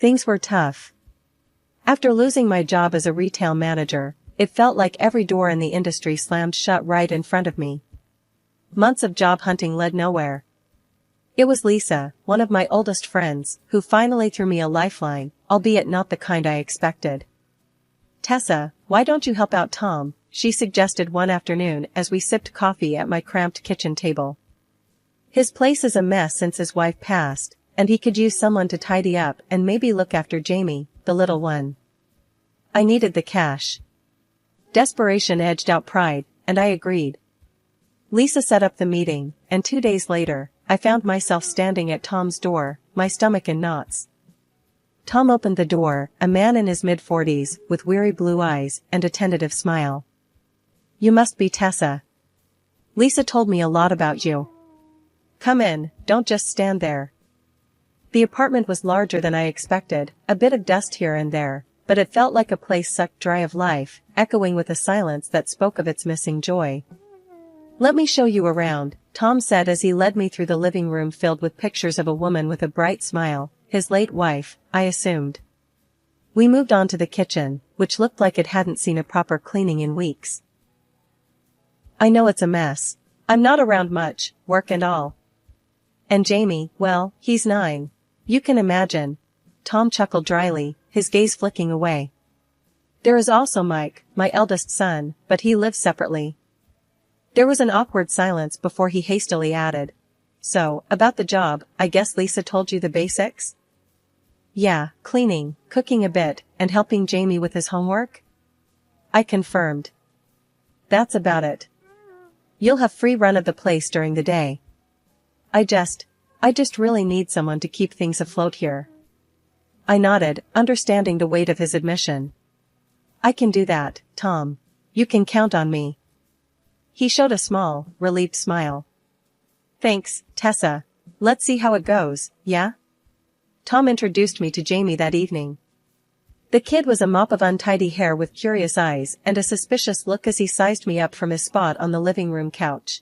Things were tough. After losing my job as a retail manager, it felt like every door in the industry slammed shut right in front of me. Months of job hunting led nowhere. It was Lisa, one of my oldest friends, who finally threw me a lifeline, albeit not the kind I expected. "Tessa, why don't you help out Tom?" she suggested one afternoon as we sipped coffee at my cramped kitchen table. "His place is a mess since his wife passed, and he could use someone to tidy up and maybe look after Jamie, the little one." I needed the cash. Desperation edged out pride, and I agreed. Lisa set up the meeting, and 2 days later, I found myself standing at Tom's door, my stomach in knots. Tom opened the door, a man in his mid-40s, with weary blue eyes and a tentative smile. "You must be Tessa. Lisa told me a lot about you. Come in, don't just stand there." The apartment was larger than I expected, a bit of dust here and there, but it felt like a place sucked dry of life, echoing with a silence that spoke of its missing joy. "Let me show you around," Tom said as he led me through the living room filled with pictures of a woman with a bright smile, his late wife, I assumed. We moved on to the kitchen, which looked like it hadn't seen a proper cleaning in weeks. "I know it's a mess. I'm not around much, work and all. And Jamie, well, he's 9. You can imagine." Tom chuckled dryly, his gaze flicking away. "There is also Mike, my eldest son, but he lives separately." There was an awkward silence before he hastily added, "So, about the job, I guess Lisa told you the basics?" "Yeah, cleaning, cooking a bit, and helping Jamie with his homework?" I confirmed. "That's about it. You'll have free run of the place during the day. I just really need someone to keep things afloat here." I nodded, understanding the weight of his admission. "I can do that, Tom. You can count on me." He showed a small, relieved smile. "Thanks, Tessa. Let's see how it goes, yeah?" Tom introduced me to Jamie that evening. The kid was a mop of untidy hair with curious eyes and a suspicious look as he sized me up from his spot on the living room couch.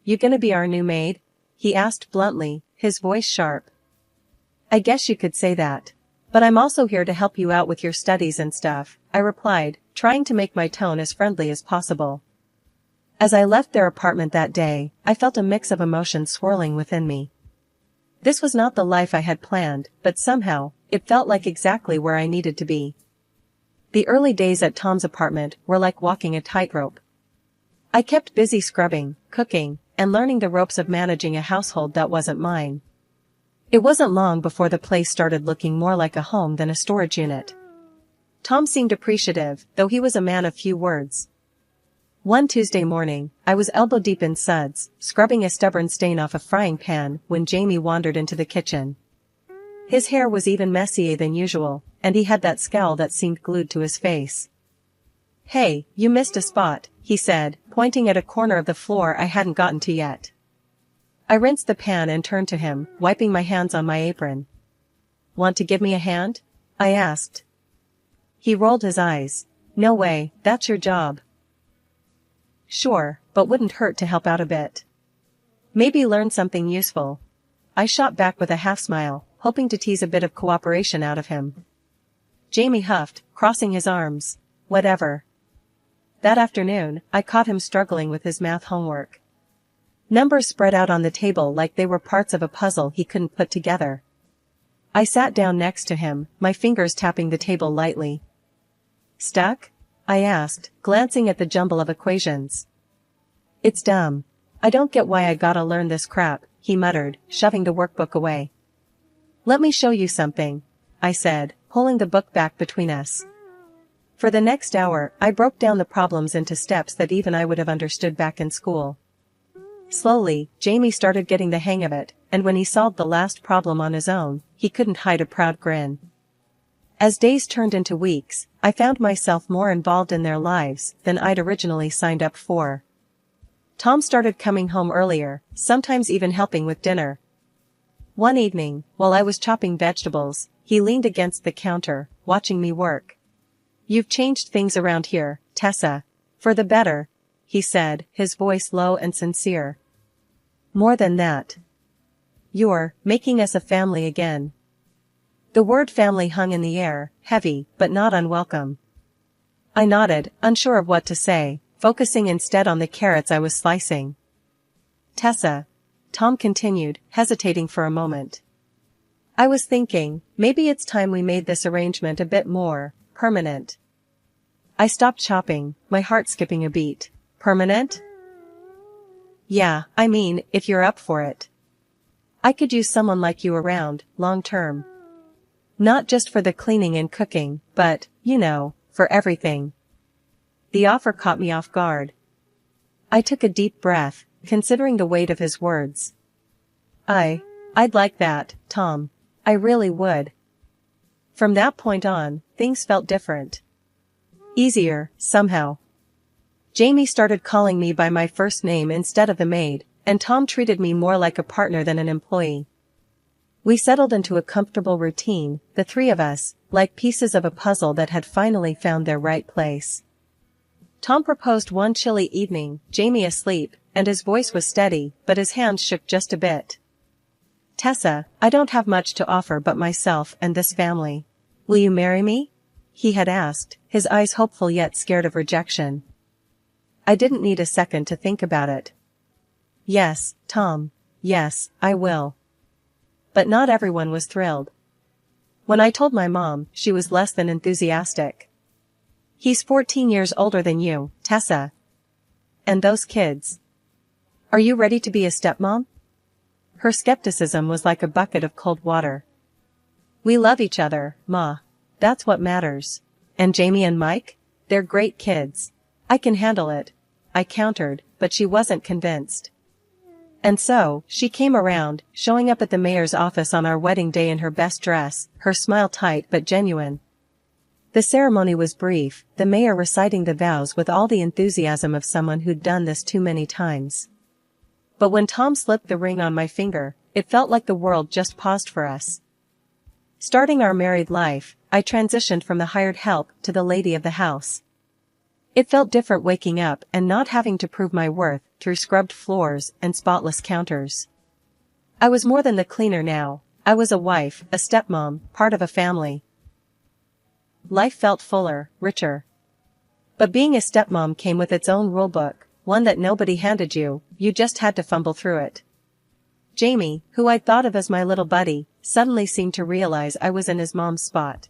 "You gonna be our new maid?" he asked bluntly, his voice sharp. "I guess you could say that. But I'm also here to help you out with your studies and stuff," I replied, trying to make my tone as friendly as possible. As I left their apartment that day, I felt a mix of emotions swirling within me. This was not the life I had planned, but somehow, it felt like exactly where I needed to be. The early days at Tom's apartment were like walking a tightrope. I kept busy scrubbing, cooking, and learning the ropes of managing a household that wasn't mine. It wasn't long before the place started looking more like a home than a storage unit. Tom seemed appreciative, though he was a man of few words. One Tuesday morning, I was elbow-deep in suds, scrubbing a stubborn stain off a frying pan when Jamie wandered into the kitchen. His hair was even messier than usual, and he had that scowl that seemed glued to his face. "Hey, you missed a spot," he said, pointing at a corner of the floor I hadn't gotten to yet. I rinsed the pan and turned to him, wiping my hands on my apron. "Want to give me a hand?" I asked. He rolled his eyes. "No way, that's your job." "Sure, but wouldn't hurt to help out a bit. Maybe learn something useful." I shot back with a half-smile, hoping to tease a bit of cooperation out of him. Jamie huffed, crossing his arms. "Whatever." That afternoon, I caught him struggling with his math homework. Numbers spread out on the table like they were parts of a puzzle he couldn't put together. I sat down next to him, my fingers tapping the table lightly. "Stuck?" I asked, glancing at the jumble of equations. "It's dumb. I don't get why I gotta learn this crap," he muttered, shoving the workbook away. "Let me show you something," I said, pulling the book back between us. For the next hour, I broke down the problems into steps that even I would have understood back in school. Slowly, Jamie started getting the hang of it, and when he solved the last problem on his own, he couldn't hide a proud grin. As days turned into weeks, I found myself more involved in their lives than I'd originally signed up for. Tom started coming home earlier, sometimes even helping with dinner. One evening, while I was chopping vegetables, he leaned against the counter, watching me work. "You've changed things around here, Tessa. For the better," he said, his voice low and sincere. "More than that. You're making us a family again." The word family hung in the air, heavy, but not unwelcome. I nodded, unsure of what to say, focusing instead on the carrots I was slicing. Tessa, Tom continued, hesitating for a moment. I was thinking, maybe it's time we made this arrangement a bit more permanent. I stopped chopping, my heart skipping a beat. Permanent? Yeah, I mean, if you're up for it. I could use someone like you around, long term. Not just for the cleaning and cooking, but, for everything. The offer caught me off guard. I took a deep breath, considering the weight of his words. I'd like that, Tom. I really would. From that point on, things felt different. Easier, somehow. Jamie started calling me by my first name instead of the maid, and Tom treated me more like a partner than an employee. We settled into a comfortable routine, the three of us, like pieces of a puzzle that had finally found their right place. Tom proposed one chilly evening, Jamie asleep, and his voice was steady, but his hands shook just a bit. Tessa, I don't have much to offer but myself and this family. Will you marry me? He had asked, his eyes hopeful yet scared of rejection. I didn't need a second to think about it. Yes, Tom. Yes, I will. But not everyone was thrilled. When I told my mom, she was less than enthusiastic. He's 14 years older than you, Tessa. And those kids. Are you ready to be a stepmom? Her skepticism was like a bucket of cold water. We love each other, Ma. That's what matters. And Jamie and Mike? They're great kids. I can handle it, I countered, but she wasn't convinced. And so, she came around, showing up at the mayor's office on our wedding day in her best dress, her smile tight but genuine. The ceremony was brief, the mayor reciting the vows with all the enthusiasm of someone who'd done this too many times. But when Tom slipped the ring on my finger, it felt like the world just paused for us. Starting our married life, I transitioned from the hired help to the lady of the house. It felt different waking up and not having to prove my worth through scrubbed floors and spotless counters. I was more than the cleaner now. I was a wife, a stepmom, part of a family. Life felt fuller, richer. But being a stepmom came with its own rulebook, one that nobody handed you, you just had to fumble through it. Jamie, who I'd thought of as my little buddy, suddenly seemed to realize I was in his mom's spot.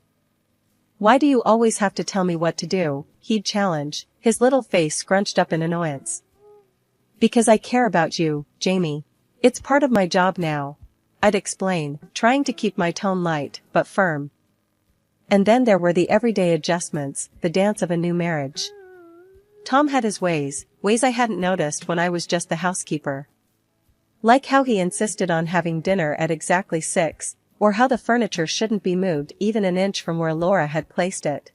Why do you always have to tell me what to do? He'd challenge, his little face scrunched up in annoyance. Because I care about you, Jamie. It's part of my job now. I'd explain, trying to keep my tone light, but firm. And then there were the everyday adjustments, the dance of a new marriage. Tom had his ways I hadn't noticed when I was just the housekeeper. Like how he insisted on having dinner at exactly 6, or how the furniture shouldn't be moved even an inch from where Laura had placed it.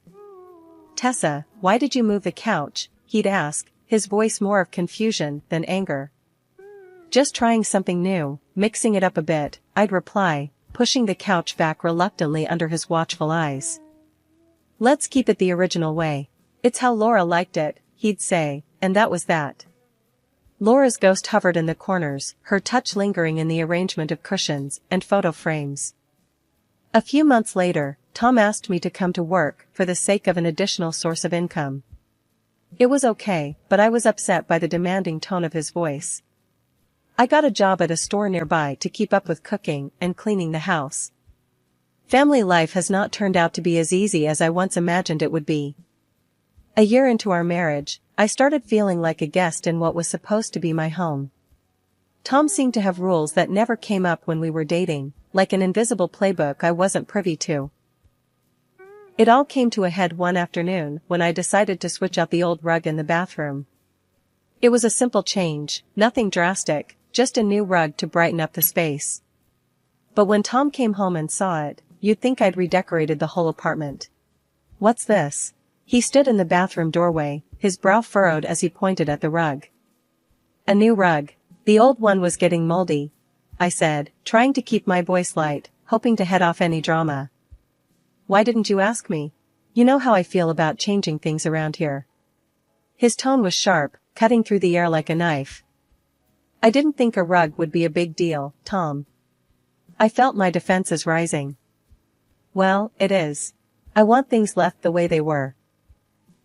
Tessa, why did you move the couch? He'd ask, his voice more of confusion than anger. Just trying something new, mixing it up a bit, I'd reply, pushing the couch back reluctantly under his watchful eyes. Let's keep it the original way. It's how Laura liked it, he'd say, and that was that. Laura's ghost hovered in the corners, her touch lingering in the arrangement of cushions and photo frames. A few months later, Tom asked me to come to work for the sake of an additional source of income. It was okay, but I was upset by the demanding tone of his voice. I got a job at a store nearby to keep up with cooking and cleaning the house. Family life has not turned out to be as easy as I once imagined it would be. A year into our marriage, I started feeling like a guest in what was supposed to be my home. Tom seemed to have rules that never came up when we were dating, like an invisible playbook I wasn't privy to. It all came to a head one afternoon when I decided to switch out the old rug in the bathroom. It was a simple change, nothing drastic, just a new rug to brighten up the space. But when Tom came home and saw it, you'd think I'd redecorated the whole apartment. What's this? He stood in the bathroom doorway, his brow furrowed as he pointed at the rug. A new rug. The old one was getting moldy, I said, trying to keep my voice light, hoping to head off any drama. Why didn't you ask me? You know how I feel about changing things around here. His tone was sharp, cutting through the air like a knife. I didn't think a rug would be a big deal, Tom. I felt my defenses rising. Well, it is. I want things left the way they were.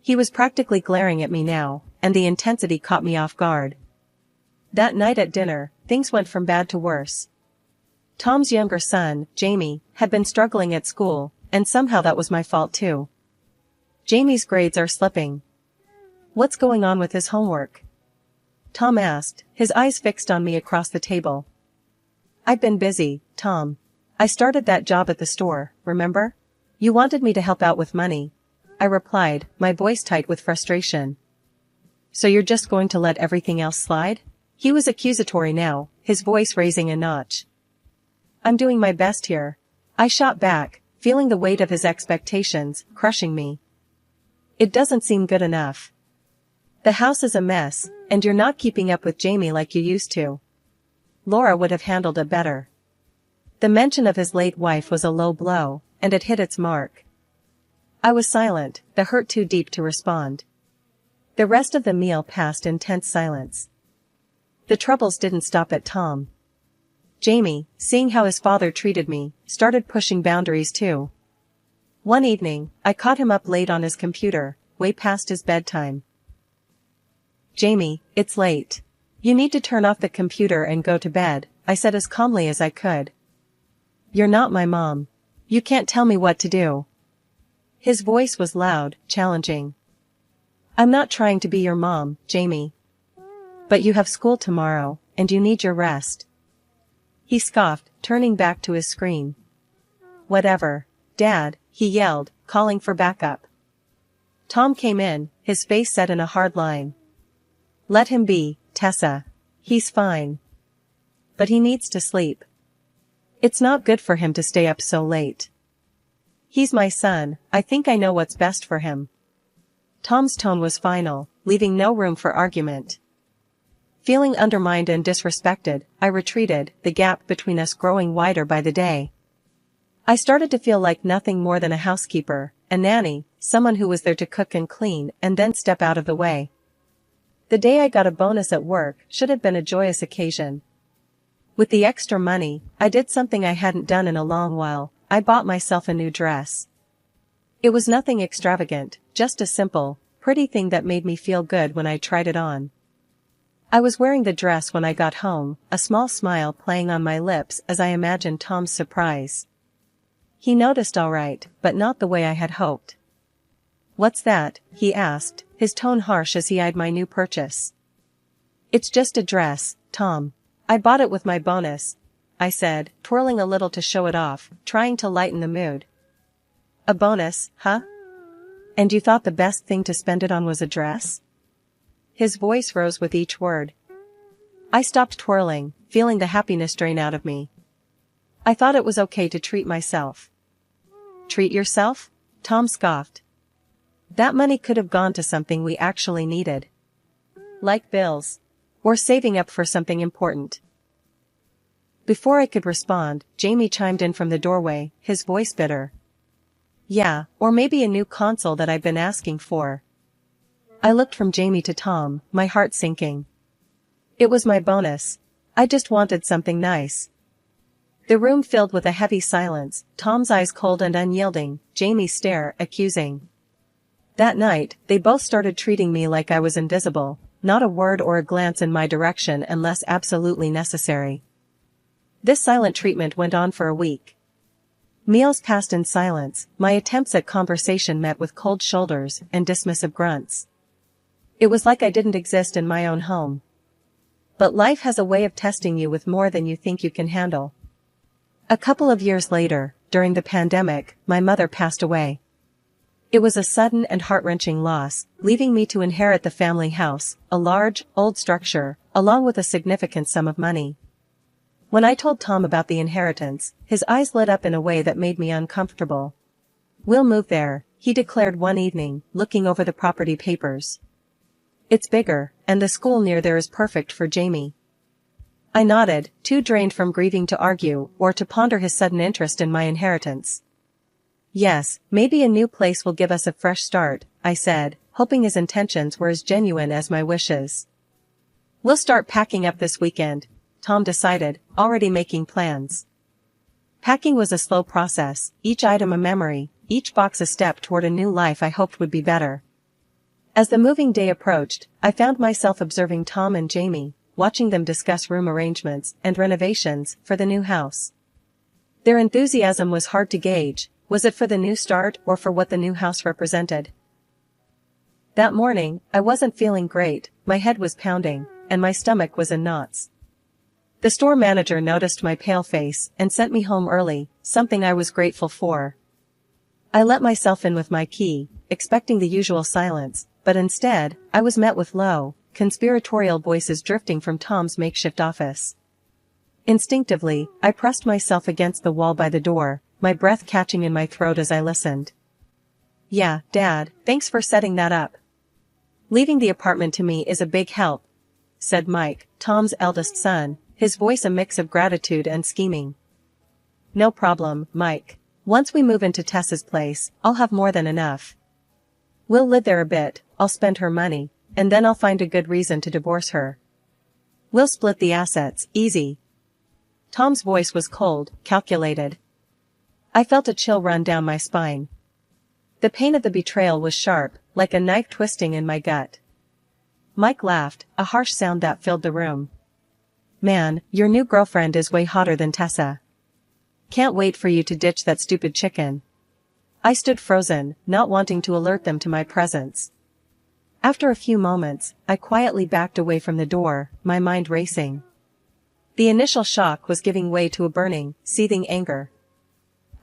He was practically glaring at me now, and the intensity caught me off guard. That night at dinner, things went from bad to worse. Tom's younger son, Jamie, had been struggling at school, and somehow that was my fault too. Jamie's grades are slipping. What's going on with his homework? Tom asked, his eyes fixed on me across the table. I've been busy, Tom. I started that job at the store, remember? You wanted me to help out with money. I replied, my voice tight with frustration. So you're just going to let everything else slide? He was accusatory now, his voice raising a notch. I'm doing my best here. I shot back, feeling the weight of his expectations, crushing me. It doesn't seem good enough. The house is a mess, and you're not keeping up with Jamie like you used to. Laura would have handled it better. The mention of his late wife was a low blow, and it hit its mark. I was silent, the hurt too deep to respond. The rest of the meal passed in tense silence. The troubles didn't stop at Tom. Jamie, seeing how his father treated me, started pushing boundaries too. One evening, I caught him up late on his computer, way past his bedtime. Jamie, it's late. You need to turn off the computer and go to bed, I said as calmly as I could. You're not my mom. You can't tell me what to do. His voice was loud, challenging. I'm not trying to be your mom, Jamie. But you have school tomorrow, and you need your rest. He scoffed, turning back to his screen. Whatever, Dad, he yelled, calling for backup. Tom came in, his face set in a hard line. Let him be, Tessa. He's fine. But he needs to sleep. It's not good for him to stay up so late. He's my son, I think I know what's best for him. Tom's tone was final, leaving no room for argument. Feeling undermined and disrespected, I retreated, the gap between us growing wider by the day. I started to feel like nothing more than a housekeeper, a nanny, someone who was there to cook and clean and then step out of the way. The day I got a bonus at work should have been a joyous occasion. With the extra money, I did something I hadn't done in a long while, I bought myself a new dress. It was nothing extravagant, just a simple, pretty thing that made me feel good when I tried it on. I was wearing the dress when I got home, a small smile playing on my lips as I imagined Tom's surprise. He noticed all right, but not the way I had hoped. What's that? He asked, his tone harsh as he eyed my new purchase. It's just a dress, Tom. I bought it with my bonus, I said, twirling a little to show it off, trying to lighten the mood. A bonus, huh? And you thought the best thing to spend it on was a dress? His voice rose with each word. I stopped twirling, feeling the happiness drain out of me. I thought it was okay to treat myself. Treat yourself? Tom scoffed. That money could have gone to something we actually needed. Like bills. Or saving up for something important. Before I could respond, Jamie chimed in from the doorway, his voice bitter. Yeah, or maybe a new console that I've been asking for. I looked from Jamie to Tom, my heart sinking. It was my bonus. I just wanted something nice. The room filled with a heavy silence, Tom's eyes cold and unyielding, Jamie's stare accusing. That night, they both started treating me like I was invisible, not a word or a glance in my direction unless absolutely necessary. This silent treatment went on for a week. Meals passed in silence, my attempts at conversation met with cold shoulders and dismissive grunts. It was like I didn't exist in my own home. But life has a way of testing you with more than you think you can handle. A couple of years later, during the pandemic, my mother passed away. It was a sudden and heart-wrenching loss, leaving me to inherit the family house, a large, old structure, along with a significant sum of money. When I told Tom about the inheritance, his eyes lit up in a way that made me uncomfortable. We'll move there, he declared one evening, looking over the property papers. It's bigger, and the school near there is perfect for Jamie. I nodded, too drained from grieving to argue or to ponder his sudden interest in my inheritance. Yes, maybe a new place will give us a fresh start, I said, hoping his intentions were as genuine as my wishes. We'll start packing up this weekend, Tom decided, already making plans. Packing was a slow process, each item a memory, each box a step toward a new life I hoped would be better. As the moving day approached, I found myself observing Tom and Jamie, watching them discuss room arrangements and renovations for the new house. Their enthusiasm was hard to gauge. Was it for the new start or for what the new house represented? That morning, I wasn't feeling great, my head was pounding, and my stomach was in knots. The store manager noticed my pale face and sent me home early, something I was grateful for. I let myself in with my key, expecting the usual silence, but instead, I was met with low, conspiratorial voices drifting from Tom's makeshift office. Instinctively, I pressed myself against the wall by the door, my breath catching in my throat as I listened. "Yeah, Dad, thanks for setting that up. Leaving the apartment to me is a big help," said Mike, Tom's eldest son, his voice a mix of gratitude and scheming. "No problem, Mike. Once we move into Tessa's place, I'll have more than enough. We'll live there a bit, I'll spend her money, and then I'll find a good reason to divorce her. We'll split the assets, easy." Tom's voice was cold, calculated. I felt a chill run down my spine. The pain of the betrayal was sharp, like a knife twisting in my gut. Mike laughed, a harsh sound that filled the room. "Man, your new girlfriend is way hotter than Tessa. Can't wait for you to ditch that stupid chicken." I stood frozen, not wanting to alert them to my presence. After a few moments, I quietly backed away from the door, my mind racing. The initial shock was giving way to a burning, seething anger.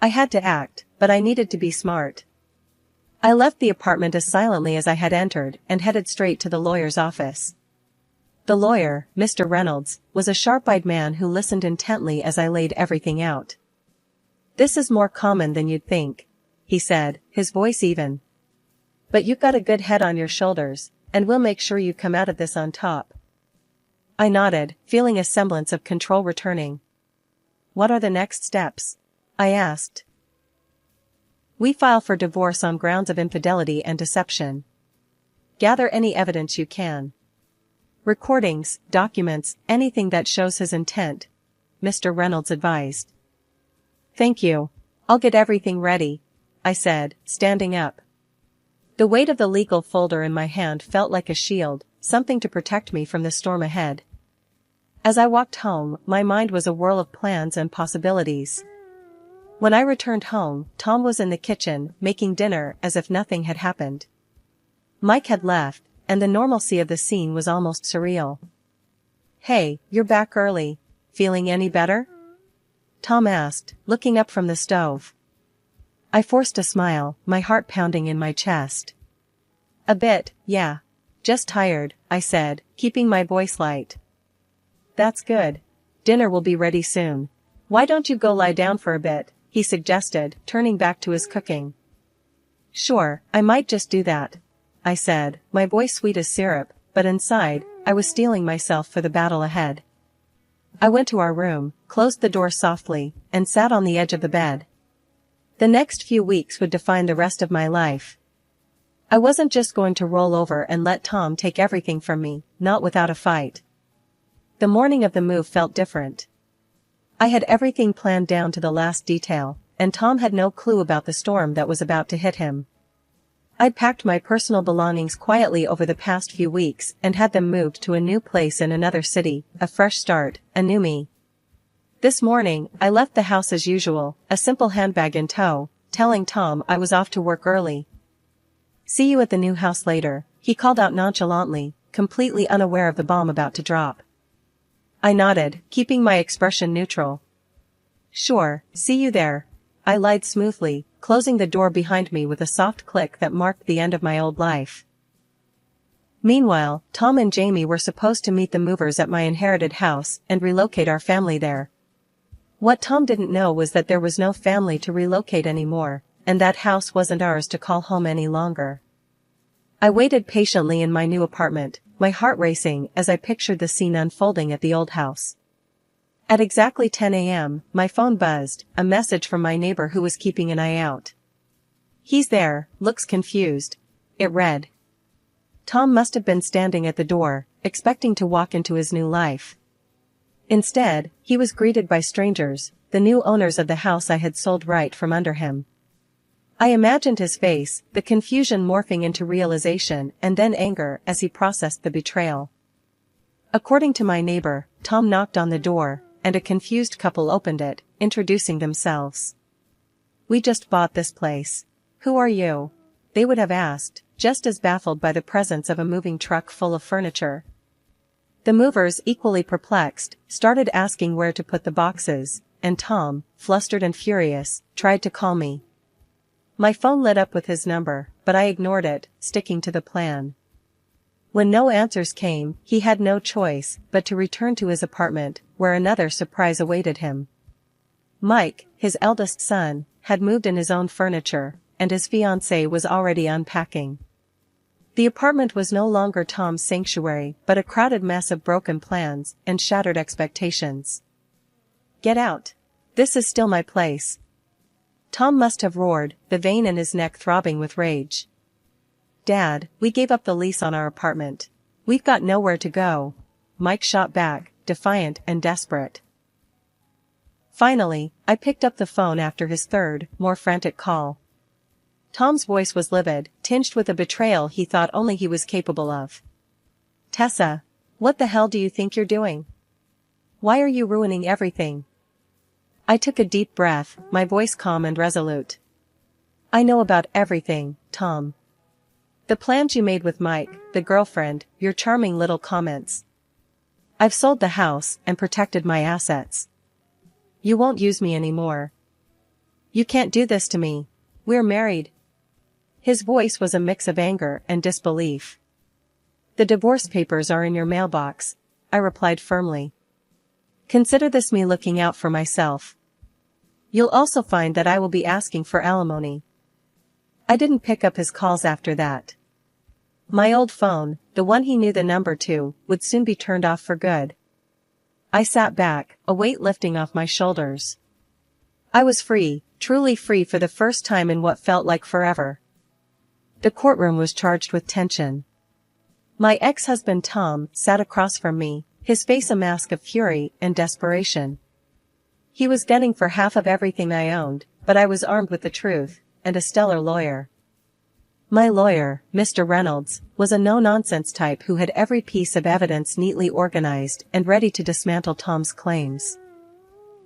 I had to act, but I needed to be smart. I left the apartment as silently as I had entered and headed straight to the lawyer's office. The lawyer, Mr. Reynolds, was a sharp-eyed man who listened intently as I laid everything out. "This is more common than you'd think," he said, his voice even. "But you've got a good head on your shoulders, and we'll make sure you come out of this on top." I nodded, feeling a semblance of control returning. "What are the next steps?" I asked. "We file for divorce on grounds of infidelity and deception. Gather any evidence you can. Recordings, documents, anything that shows his intent," Mr. Reynolds advised. "Thank you. I'll get everything ready," I said, standing up. The weight of the legal folder in my hand felt like a shield, something to protect me from the storm ahead. As I walked home, my mind was a whirl of plans and possibilities. When I returned home, Tom was in the kitchen, making dinner as if nothing had happened. Mike had left, and the normalcy of the scene was almost surreal. "Hey, you're back early. Feeling any better?" Tom asked, looking up from the stove. I forced a smile, my heart pounding in my chest. "A bit, yeah. Just tired," I said, keeping my voice light. "That's good. Dinner will be ready soon. Why don't you go lie down for a bit?" he suggested, turning back to his cooking. "Sure, I might just do that," I said, my voice sweet as syrup, but inside, I was steeling myself for the battle ahead. I went to our room, closed the door softly, and sat on the edge of the bed. The next few weeks would define the rest of my life. I wasn't just going to roll over and let Tom take everything from me, not without a fight. The morning of the move felt different. I had everything planned down to the last detail, and Tom had no clue about the storm that was about to hit him. I'd packed my personal belongings quietly over the past few weeks and had them moved to a new place in another city, a fresh start, a new me. This morning, I left the house as usual, a simple handbag in tow, telling Tom I was off to work early. "See you at the new house later," he called out nonchalantly, completely unaware of the bomb about to drop. I nodded, keeping my expression neutral. "Sure, see you there," I lied smoothly, closing the door behind me with a soft click that marked the end of my old life. Meanwhile, Tom and Jamie were supposed to meet the movers at my inherited house and relocate our family there. What Tom didn't know was that there was no family to relocate anymore, and that house wasn't ours to call home any longer. I waited patiently in my new apartment, my heart racing as I pictured the scene unfolding at the old house. At exactly 10 a.m., my phone buzzed, a message from my neighbor who was keeping an eye out. "He's there, looks confused," it read. Tom must have been standing at the door, expecting to walk into his new life. Instead, he was greeted by strangers, the new owners of the house I had sold right from under him. I imagined his face, the confusion morphing into realization and then anger as he processed the betrayal. According to my neighbor, Tom knocked on the door, and a confused couple opened it, introducing themselves. "We just bought this place. Who are you?" they would have asked, just as baffled by the presence of a moving truck full of furniture. The movers, equally perplexed, started asking where to put the boxes, and Tom, flustered and furious, tried to call me. My phone lit up with his number, but I ignored it, sticking to the plan. When no answers came, he had no choice but to return to his apartment, where another surprise awaited him. Mike, his eldest son, had moved in his own furniture, and his fiancée was already unpacking. The apartment was no longer Tom's sanctuary but a crowded mess of broken plans and shattered expectations. "Get out! This is still my place!" Tom must have roared, the vein in his neck throbbing with rage. "Dad, we gave up the lease on our apartment. We've got nowhere to go," Mike shot back, defiant and desperate. Finally, I picked up the phone after his third, more frantic call. Tom's voice was livid, tinged with a betrayal he thought only he was capable of. "Tessa, what the hell do you think you're doing? Why are you ruining everything?" I took a deep breath, my voice calm and resolute. "I know about everything, Tom. The plans you made with Mike, the girlfriend, your charming little comments. I've sold the house and protected my assets. You won't use me anymore. You can't do this to me. We're married." His voice was a mix of anger and disbelief. "The divorce papers are in your mailbox," I replied firmly. "Consider this me looking out for myself. You'll also find that I will be asking for alimony." I didn't pick up his calls after that. My old phone, the one he knew the number to, would soon be turned off for good. I sat back, a weight lifting off my shoulders. I was free, truly free for the first time in what felt like forever. The courtroom was charged with tension. My ex-husband Tom sat across from me, his face a mask of fury and desperation. He was gunning for half of everything I owned, but I was armed with the truth, and a stellar lawyer. My lawyer, Mr. Reynolds, was a no-nonsense type who had every piece of evidence neatly organized and ready to dismantle Tom's claims.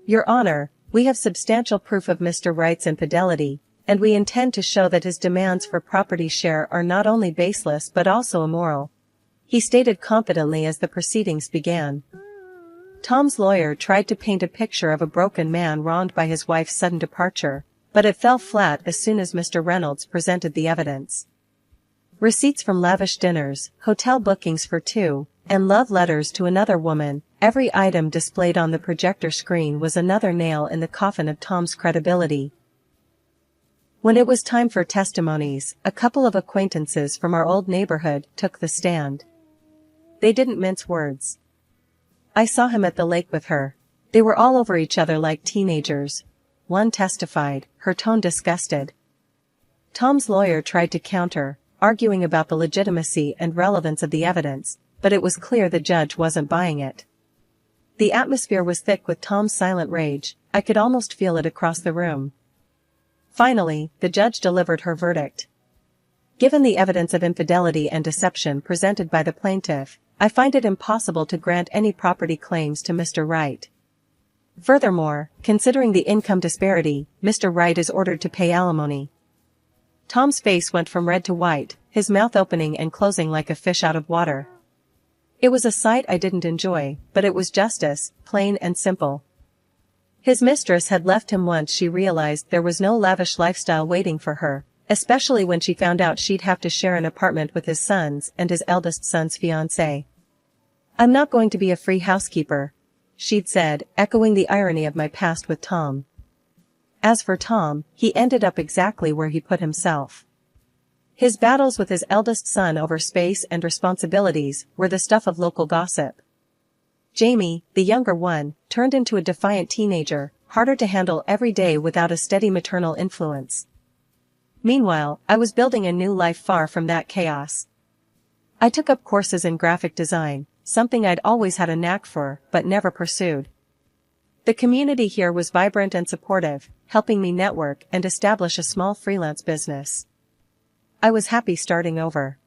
"Your Honor, we have substantial proof of Mr. Wright's infidelity, and we intend to show that his demands for property share are not only baseless but also immoral," he stated confidently as the proceedings began. Tom's lawyer tried to paint a picture of a broken man wronged by his wife's sudden departure, but it fell flat as soon as Mr. Reynolds presented the evidence. Receipts from lavish dinners, hotel bookings for two, and love letters to another woman, every item displayed on the projector screen was another nail in the coffin of Tom's credibility. When it was time for testimonies, a couple of acquaintances from our old neighborhood took the stand. They didn't mince words. "I saw him at the lake with her. They were all over each other like teenagers," one testified, her tone disgusted. Tom's lawyer tried to counter, arguing about the legitimacy and relevance of the evidence, but it was clear the judge wasn't buying it. The atmosphere was thick with Tom's silent rage, I could almost feel it across the room. Finally, the judge delivered her verdict. "Given the evidence of infidelity and deception presented by the plaintiff, I find it impossible to grant any property claims to Mr. Wright. Furthermore, considering the income disparity, Mr. Wright is ordered to pay alimony." Tom's face went from red to white, his mouth opening and closing like a fish out of water. It was a sight I didn't enjoy, but it was justice, plain and simple. His mistress had left him once she realized there was no lavish lifestyle waiting for her, especially when she found out she'd have to share an apartment with his sons and his eldest son's fiancée. "I'm not going to be a free housekeeper," she'd said, echoing the irony of my past with Tom. As for Tom, he ended up exactly where he put himself. His battles with his eldest son over space and responsibilities were the stuff of local gossip. Jamie, the younger one, turned into a defiant teenager, harder to handle every day without a steady maternal influence. Meanwhile, I was building a new life far from that chaos. I took up courses in graphic design, something I'd always had a knack for but never pursued. The community here was vibrant and supportive, helping me network and establish a small freelance business. I was happy starting over.